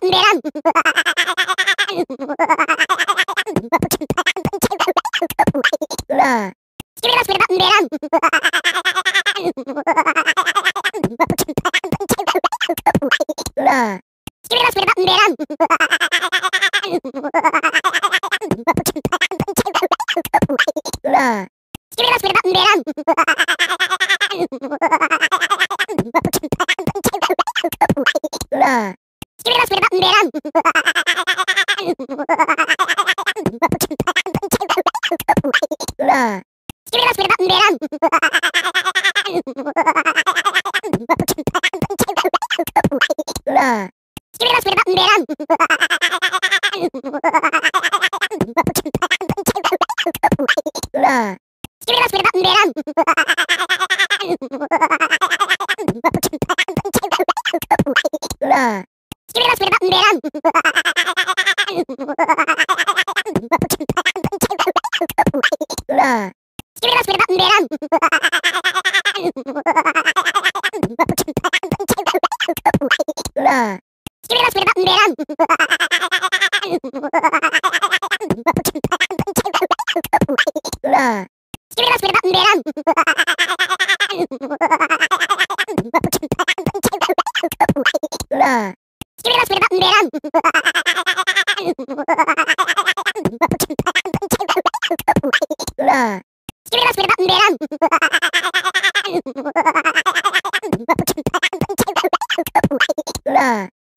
emberan. Skibidi skibidi emberan. Skibidi skibidi emberan. Skibidi skibidi emberan. Skibidi skibidi emberan. Skibidi skibidi emberan. Skibidi skibidi emberan. Skibidi skibidi emberan. Skibidi skibidi emberan. Skibidi skibidi emberan. Skibidi skibidi emberan. Skibidi skibidi emberan. Skibidi skibidi emberan. Skibidi skibidi emberan.